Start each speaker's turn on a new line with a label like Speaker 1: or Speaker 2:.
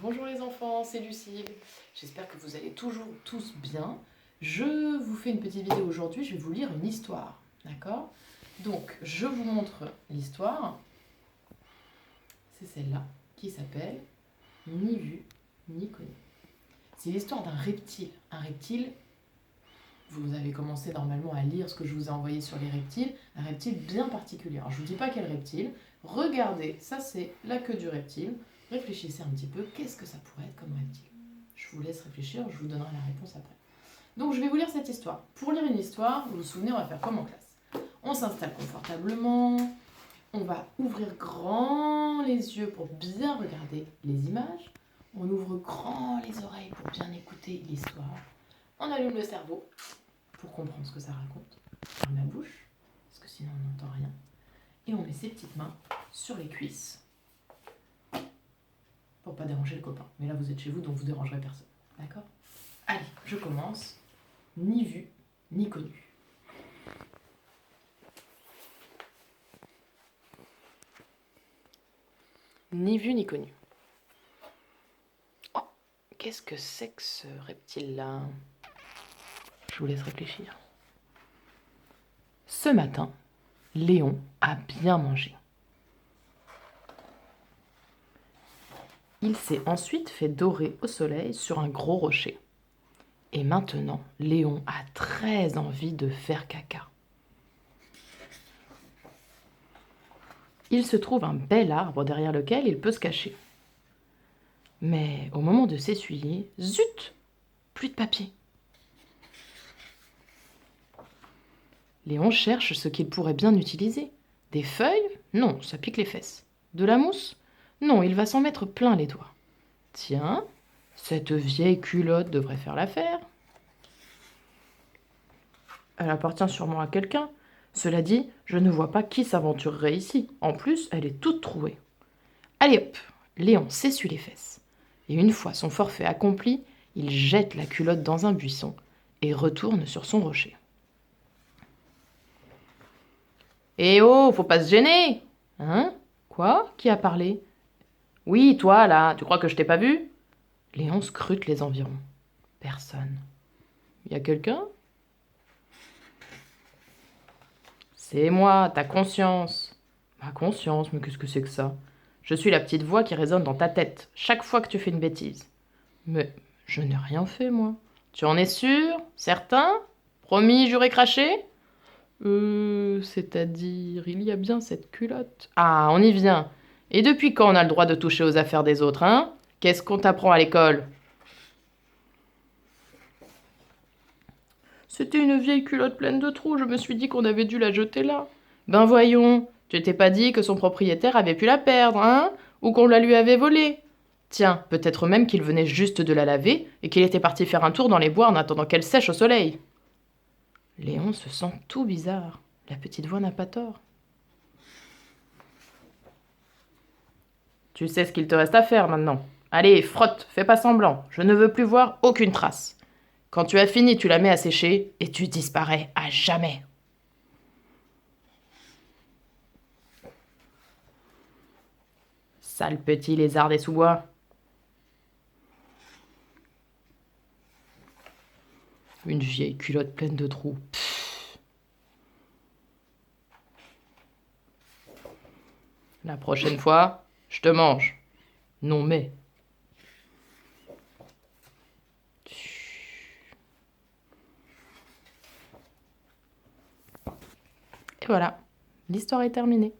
Speaker 1: Bonjour les enfants, c'est Lucille. J'espère que vous allez toujours tous bien. Je vous fais une petite vidéo aujourd'hui, je vais vous lire une histoire, d'accord? Donc, je vous montre l'histoire. C'est celle-là, qui s'appelle Ni vu, ni connu. C'est l'histoire d'un reptile. Un reptile, vous avez commencé normalement à lire ce que je vous ai envoyé sur les reptiles, un reptile bien particulier. Alors, je ne vous dis pas quel reptile. Regardez, ça c'est la queue du reptile. Réfléchissez un petit peu, qu'est-ce que ça pourrait être comme reptile? Je vous laisse réfléchir, je vous donnerai la réponse après. Donc je vais vous lire cette histoire. Pour lire une histoire, vous vous souvenez, on va faire comme en classe. On s'installe confortablement, on va ouvrir grand les yeux pour bien regarder les images, on ouvre grand les oreilles pour bien écouter l'histoire, on allume le cerveau pour comprendre ce que ça raconte, on ferme la bouche, parce que sinon on n'entend rien, et on met ses petites mains sur les cuisses pour pas déranger le copain. Mais là, vous êtes chez vous, donc vous dérangerez personne. D'accord? Allez, je commence. Ni vu, ni connu. Ni vu, ni connu. Oh, qu'est-ce que c'est que ce reptile-là? Je vous laisse réfléchir. Ce matin, Léon a bien mangé. Il s'est ensuite fait dorer au soleil sur un gros rocher. Et maintenant, Léon a très envie de faire caca. Il se trouve un bel arbre derrière lequel il peut se cacher. Mais au moment de s'essuyer, zut! Plus de papier. Léon cherche ce qu'il pourrait bien utiliser. Des feuilles? Non, ça pique les fesses. De la mousse? Non, il va s'en mettre plein les doigts. Tiens, cette vieille culotte devrait faire l'affaire. Elle appartient sûrement à quelqu'un. Cela dit, je ne vois pas qui s'aventurerait ici. En plus, elle est toute trouée. Allez hop, Léon s'essuie les fesses. Et une fois son forfait accompli, il jette la culotte dans un buisson et retourne sur son rocher. Eh oh, faut pas se gêner! Hein? Quoi? Qui a parlé? Oui, toi, là, tu crois que je t'ai pas vu? Léon scrute les environs. Personne. Y a quelqu'un? C'est moi, ta conscience. Ma conscience, mais qu'est-ce que c'est que ça? Je suis la petite voix qui résonne dans ta tête, chaque fois que tu fais une bêtise. Mais je n'ai rien fait, moi. Tu en es sûr? Certain? Promis, juré, craché? C'est-à-dire, il y a bien cette culotte. Ah, on y vient. Et depuis quand on a le droit de toucher aux affaires des autres, hein? Qu'est-ce qu'on t'apprend à l'école? C'était une vieille culotte pleine de trous, je me suis dit qu'on avait dû la jeter là. Ben voyons, tu t'es pas dit que son propriétaire avait pu la perdre, hein? Ou qu'on la lui avait volée? Tiens, peut-être même qu'il venait juste de la laver et qu'il était parti faire un tour dans les bois en attendant qu'elle sèche au soleil. Léon se sent tout bizarre. La petite voix n'a pas tort. Tu sais ce qu'il te reste à faire maintenant. Allez, frotte, fais pas semblant, je ne veux plus voir aucune trace. Quand tu as fini, tu la mets à sécher et tu disparais à jamais. Sale petit lézard des sous-bois. Une vieille culotte pleine de trous. Pfff. La prochaine fois, je te mange. Non mais. Et voilà, l'histoire est terminée.